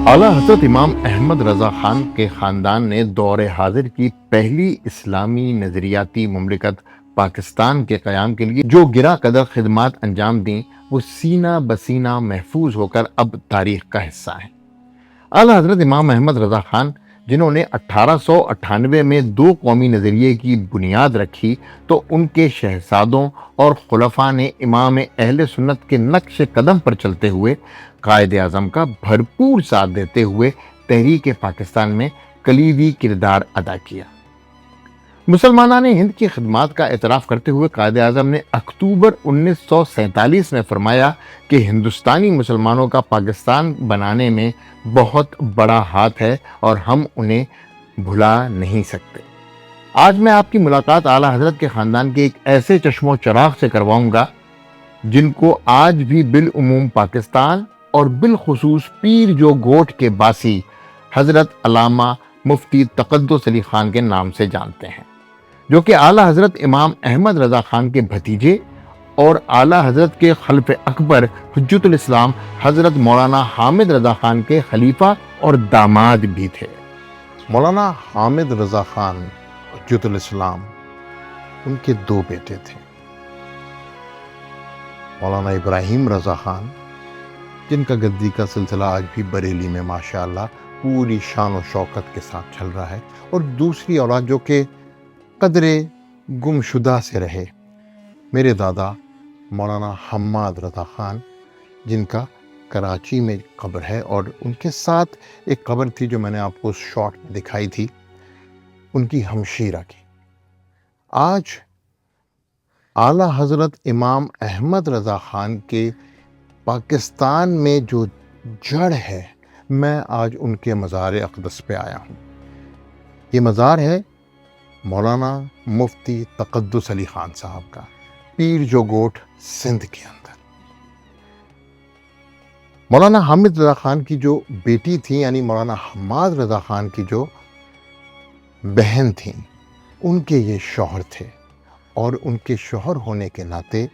اعلیٰ حضرت امام احمد رضا خان کے خاندان نے دور حاضر کی پہلی اسلامی نظریاتی مملکت پاکستان کے قیام کے لیے جو گرا قدر خدمات انجام دیں وہ سینہ بسینہ محفوظ ہو کر اب تاریخ کا حصہ ہیں۔ اعلیٰ حضرت امام احمد رضا خان جنہوں نے 1898 میں دو قومی نظریے کی بنیاد رکھی تو ان کے شہزادوں اور خلفاء نے امام اہل سنت کے نقش قدم پر چلتے ہوئے قائد اعظم کا بھرپور ساتھ دیتے ہوئے تحریک پاکستان میں کلیدی کردار ادا کیا۔ مسلمانان ہند کی خدمات کا اعتراف کرتے ہوئے قائد اعظم نے اکتوبر 1947 میں فرمایا کہ ہندوستانی مسلمانوں کا پاکستان بنانے میں بہت بڑا ہاتھ ہے اور ہم انہیں بھلا نہیں سکتے۔ آج میں آپ کی ملاقات اعلیٰ حضرت کے خاندان کے ایک ایسے چشم و چراغ سے کرواؤں گا جن کو آج بھی بالعموم پاکستان اور بالخصوص پیر جو گوٹھ کے باسی حضرت علامہ مفتی تقدس علی خان کے نام سے جانتے ہیں، جو کہ اعلیٰ حضرت امام احمد رضا خان کے بھتیجے اور اعلیٰ حضرت کے خلف اکبر حجت الاسلام حضرت مولانا حامد رضا خان کے خلیفہ اور داماد بھی تھے۔ مولانا حامد رضا خان حجت الاسلام ان کے دو بیٹے تھے، مولانا ابراہیم رضا خان جن کا گدی کا سلسلہ آج بھی بریلی میں ماشاءاللہ پوری شان و شوکت کے ساتھ چل رہا ہے، اور دوسری اولاد جو کہ قدرے گمشدہ سے رہے، میرے دادا مولانا حماد رضا خان جن کا کراچی میں قبر ہے، اور ان کے ساتھ ایک قبر تھی جو میں نے آپ کو شارٹ میں دکھائی تھی ان کی ہمشیرہ کی۔ آج اعلیٰ حضرت امام احمد رضا خان کے پاکستان میں جو جڑ ہے، میں آج ان کے مزار اقدس پہ آیا ہوں۔ یہ مزار ہے مولانا مفتی تقدس علی خان صاحب کا، پیر جو گوٹھ سندھ کے اندر۔ مولانا حامد رضا خان کی جو بیٹی تھی یعنی مولانا حماد رضا خان کی جو بہن تھیں، ان کے یہ شوہر تھے، اور ان کے شوہر ہونے کے ناطے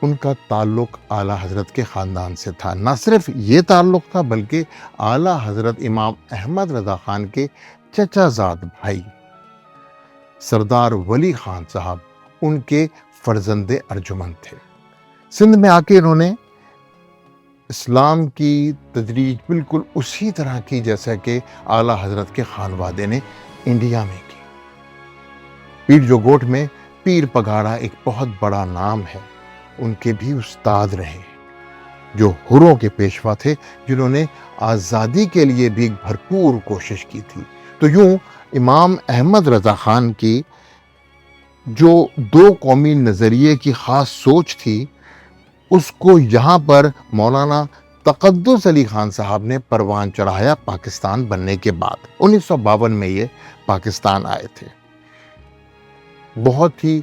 ان کا تعلق اعلیٰ حضرت کے خاندان سے تھا۔ نہ صرف یہ تعلق تھا بلکہ اعلیٰ حضرت امام احمد رضا خان کے چچا زاد بھائی سردار ولی خان صاحب ان کے فرزند ارجمند تھے۔ سندھ میں آ کے انہوں نے اسلام کی تدریج بالکل اسی طرح کی جیسا کہ اعلیٰ حضرت کے خانوادے نے انڈیا میں کی۔ پیر جو گوٹھ میں پیر پگاڑا ایک بہت بڑا نام ہے، ان کے بھی استاد رہے جو حروں کے پیشوا تھے، جنہوں نے آزادی کے لیے بھی بھرپور کوشش کی تھی۔ تو یوں امام احمد رضا خان کی جو دو قومی نظریے کی خاص سوچ تھی، اس کو یہاں پر مولانا تقدس علی خان صاحب نے پروان چڑھایا پاکستان بننے کے بعد۔ 1952 میں یہ پاکستان آئے تھے۔ بہت ہی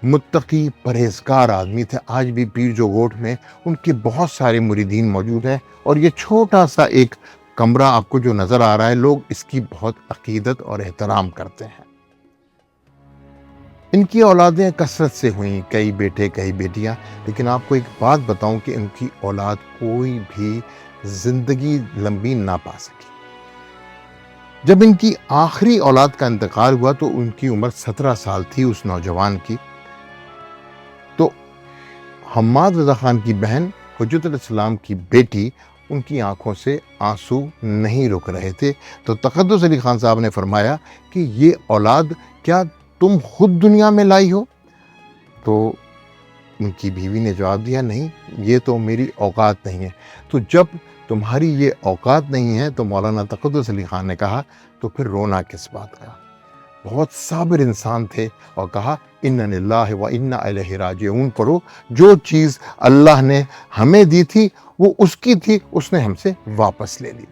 متقی پرہیزگار آدمی تھے۔ آج بھی پیر جو گوٹھ میں ان کے بہت سارے مریدین موجود ہیں، اور یہ چھوٹا سا ایک کمرہ آپ کو جو نظر آ رہا ہے، لوگ اس کی بہت عقیدت اور احترام کرتے ہیں۔ ان کی اولادیں کثرت سے ہوئیں، کئی بیٹے کئی بیٹیاں، لیکن آپ کو ایک بات بتاؤں کہ ان کی اولاد کوئی بھی زندگی لمبی نہ پا سکی۔ جب ان کی آخری اولاد کا انتقال ہوا تو ان کی عمر 17 سال تھی اس نوجوان کی۔ تو حماد رضا خان کی بہن حجت الاسلام کی بیٹی، ان کی آنکھوں سے آنسو نہیں رک رہے تھے، تو تقدس علی خان صاحب نے فرمایا کہ یہ اولاد کیا تم خود دنیا میں لائی ہو؟ تو ان کی بیوی نے جواب دیا، نہیں، یہ تو میری اوقات نہیں ہے۔ تو جب تمہاری یہ اوقات نہیں ہے، تو مولانا تقدس علی خان نے کہا، تو پھر رونا کس بات کا؟ بہت صابر انسان تھے، اور کہا اِنَّ لِلَّهِ وَإِنَّا إِلَيْهِ راجعون پڑھو، جو چیز اللہ نے ہمیں دی تھی وہ اس کی تھی، اس نے ہم سے واپس لے لی۔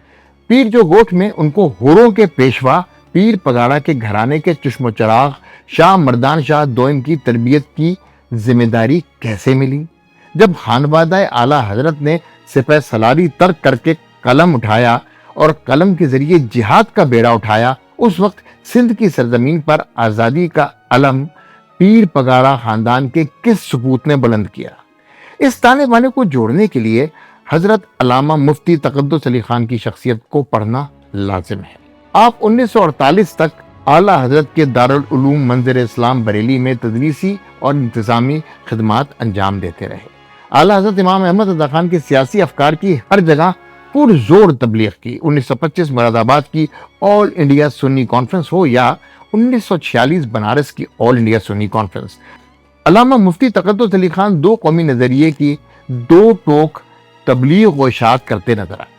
پیر جو گوٹھ میں ان کو حوروں کے پیشوا پیر پگاڑا کے گھرانے کے چشم و چراغ شاہ مردان شاہ دوئم کی تربیت کی ذمہ داری کیسے ملی؟ جب خانوادہ اعلیٰ حضرت نے سپہ سالاری ترک کر کے قلم اٹھایا اور قلم کے ذریعے جہاد کا بیڑا اٹھایا، اس وقت سندھ کی سرزمین پر آزادی کا علم پیر پگاڑا خاندان کے کس سپوت نے بلند کیا؟ اس تانے بانے کو جوڑنے کے لیے حضرت علامہ مفتی تقدس علی خان کی شخصیت کو پڑھنا لازم ہے۔ آپ 1948 تک اعلیٰ حضرت کے دارالعلوم منظر اسلام بریلی میں تدریسی اور انتظامی خدمات انجام دیتے رہے۔ اعلیٰ حضرت امام احمد رضا خان کے سیاسی افکار کی ہر جگہ پرزور تبلیغ کی۔ 1925 مراد آباد کی آل انڈیا سنی کانفرنس ہو یا 1946 بنارس کی آل انڈیا سنی کانفرنس، علامہ مفتی تقدس علی خان دو قومی نظریے کی دو ٹوک تبلیغ و اشاعت کرتے نظر آئے۔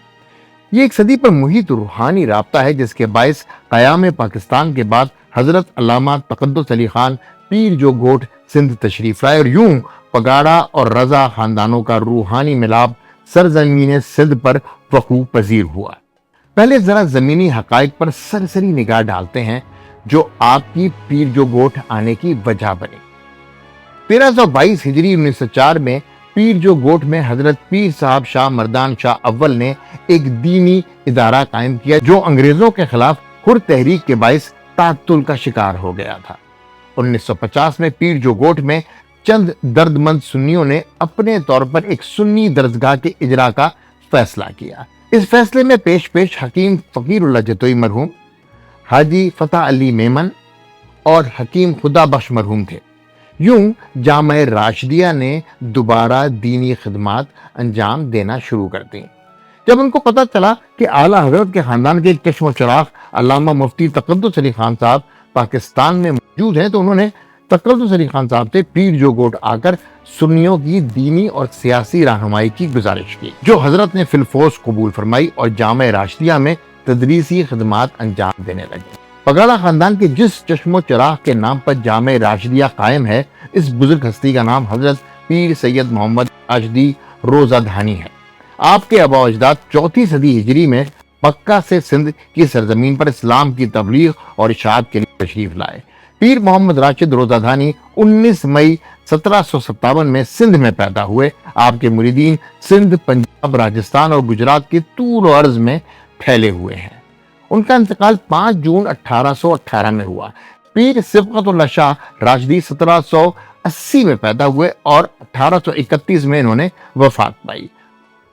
یہ ایک صدی پر محیط روحانی رابطہ ہے جس کے باعث قیام پاکستان کے بعد حضرت علامہ تقدس علی خان پیر جو گوٹ سندھ تشریف لائے اور یوں پگاڑا اور رضا خاندانوں کا روحانی ملاپ سرزمین سندھ پر وقوع پذیر ہوا۔ پہلے ذرا زمینی حقائق پر سرسری نگاہ ڈالتے ہیں جو آپ کی پیر جو گوٹ آنے کی وجہ بنی۔ 1322 ہجری 1904 میں پیر جو گوٹ میں حضرت پیر صاحب شاہ مردان شاہ اول نے ایک دینی ادارہ قائم کیا جو انگریزوں کے خلاف حر تحریک کے باعث تعطل کا شکار ہو گیا تھا۔ 1950 میں پیر جو گوٹ میں چند درد مند سنیوں نے اپنے طور پر ایک سنی درسگاہ کے اجرا کا فیصلہ کیا۔ اس فیصلے میں پیش حکیم فقیر اللہ جتوئی مرحوم، حاجی فتح علی میمن اور حکیم خدا بخش مرحوم تھے۔ یوں جامع راشدیہ نے دوبارہ دینی خدمات انجام دینا شروع کر دیں۔ جب ان کو پتہ چلا کہ اعلیٰ حضرت کے خاندان کے چشم و چراغ علامہ مفتی تقدس علی خان صاحب پاکستان میں موجود ہیں تو انہوں نے تقدس علی خان صاحب سے پیر جو گوٹ آ کر سنیوں کی دینی اور سیاسی رہنمائی کی گزارش کی، جو حضرت نے فی الفور قبول فرمائی اور جامع راشدیہ میں تدریسی خدمات انجام دینے لگے۔ پگاڑا خاندان کے جس چشم و چراغ کے نام پر جامع راشدیہ قائم ہے، اس بزرگ ہستی کا نام حضرت پیر سید محمد راشدی روزہ دھانی ہے۔ آپ کے آباء و اجداد 4 صدی ہجری میں مکہ سے سندھ کی سرزمین پر اسلام کی تبلیغ اور اشاعت کے لیے تشریف لائے۔ پیر محمد راشد روزہ دھانی 19 مئی 1757 میں سندھ میں پیدا ہوئے۔ آپ کے مریدین سندھ، پنجاب، راجستھان اور گجرات کے طول و عرض میں پھیلے ہوئے ہیں۔ ان کا انتقال 5 جون 1818 میں ہوا۔ پیر صبغت اللہ شاہ راشدی 1780 میں پیدا ہوئے اور 1831 میں انہوں نے وفات پائی۔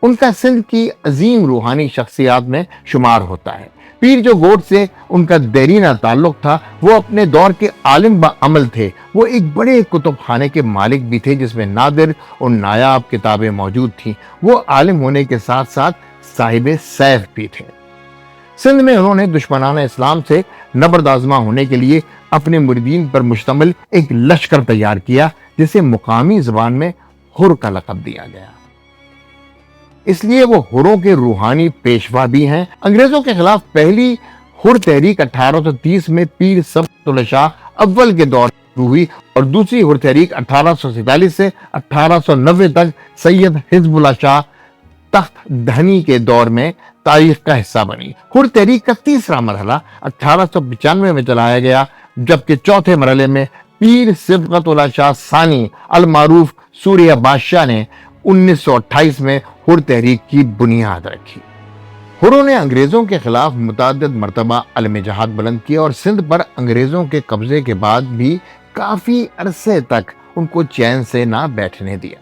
ان کا سندھ کی عظیم روحانی شخصیات میں شمار ہوتا ہے۔ پیر جو گوٹ سے ان کا دیرینہ تعلق تھا، وہ اپنے دور کے عالم با عمل تھے۔ وہ ایک بڑے کتب خانے کے مالک بھی تھے جس میں نادر اور نایاب کتابیں موجود تھیں۔ وہ عالم ہونے کے ساتھ ساتھ صاحب سیف بھی تھے۔ سندھ میں انہوں نے دشمنان اسلام سے نبرد آزما ہونے کے لیے اپنے مریدین پر مشتمل ایک لشکر تیار کیا جسے مقامی زبان میں حر کا لقب دیا گیا۔ اس لیے وہ حروں کے روحانی پیشوا بھی ہیں۔ انگریزوں کے خلاف پہلی حر تحریک 1830 میں پیر صبغت اللہ شاہ اول کے دور شروع ہوئی اور دوسری حر تحریک 1847 سے 1890 تک سید حزب اللہ شاہ تخت دھنی کے دور میں تاریخ کا حصہ بنی۔ حر تحریک کا تیسرا مرحلہ 1895 میں چلایا گیا، جبکہ چوتھے مرحلے میں پیر صبغت اللہ شاہ ثانی المعروف سوریہ بادشاہ نے 1928 میں حر تحریک کی بنیاد رکھی۔ حروں نے انگریزوں کے خلاف متعدد مرتبہ علم جہاد بلند کیا اور سندھ پر انگریزوں کے قبضے کے بعد بھی کافی عرصے تک ان کو چین سے نہ بیٹھنے دیا۔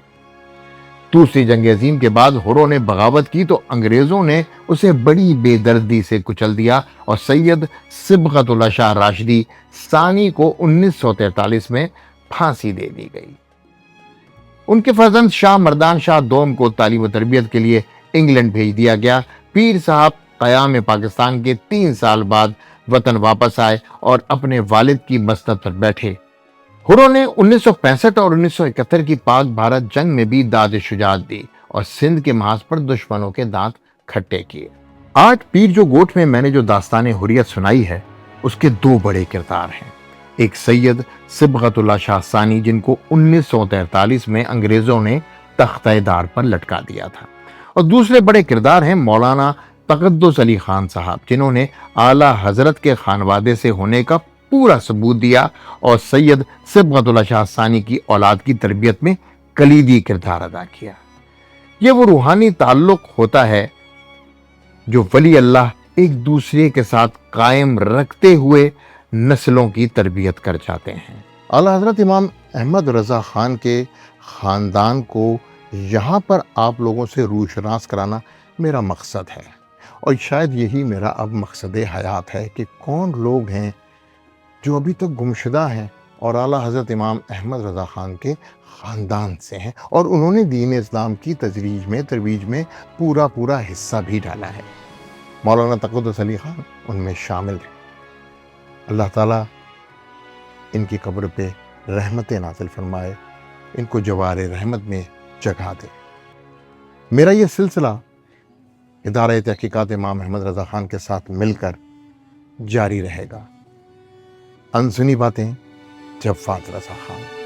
دوسری جنگ عظیم کے بعد حروں نے بغاوت کی تو انگریزوں نے اسے بڑی بے دردی سے کچل دیا اور سید صبغت اللہ شاہ راشدی ثانی کو 1943 میں پھانسی دے دی گئی۔ ان کے فرزند شاہ مردان شاہ دوم کو تعلیم و تربیت کے لیے انگلینڈ بھیج دیا گیا۔ پیر صاحب قیام پاکستان کے 3 سال بعد وطن واپس آئے اور اپنے والد کی مسند پر بیٹھے۔ حروں نے 1965 اور 1971 کی پاک بھارت جنگ میں بھی داد شجاعت دی اور سندھ کے محاذ پر دشمنوں کے دانت کھٹے کیے۔ آج پیر جو گوٹ میں میں نے جو داستان حریت سنائی ہے اس کے 2 بڑے کردار ہیں۔ ایک سید صبغت اللہ شاہ ثانی جن کو 1943 میں انگریزوں نے تختہ دار پر لٹکا دیا تھا، اور دوسرے بڑے کردار ہیں مولانا تقدس علی خان صاحب جنہوں نے اعلیٰ حضرت کے خانوادے سے ہونے کا پورا ثبوت دیا اور سید صبغت اللہ شاہ ثانی کی اولاد کی تربیت میں کلیدی کردار ادا کیا۔ یہ وہ روحانی تعلق ہوتا ہے جو ولی اللہ ایک دوسرے کے ساتھ قائم رکھتے ہوئے نسلوں کی تربیت کر جاتے ہیں۔ اعلیٰ حضرت امام احمد رضا خان کے خاندان کو یہاں پر آپ لوگوں سے روشناس کرانا میرا مقصد ہے، اور شاید یہی میرا اب مقصد حیات ہے کہ کون لوگ ہیں جو ابھی تک گمشدہ ہیں اور اعلیٰ حضرت امام احمد رضا خان کے خاندان سے ہیں، اور انہوں نے دین اسلام کی ترویج میں پورا حصہ بھی ڈالا ہے۔ مولانا تقدس علی خان ان میں شامل ہیں۔ اللہ تعالیٰ ان کی قبر پہ رحمت نازل فرمائے، ان کو جوار رحمت میں جگہ دے۔ میرا یہ سلسلہ ادارہ تحقیقات امام احمد رضا خان کے ساتھ مل کر جاری رہے گا۔ انسنی باتیں جب فات رضا خان۔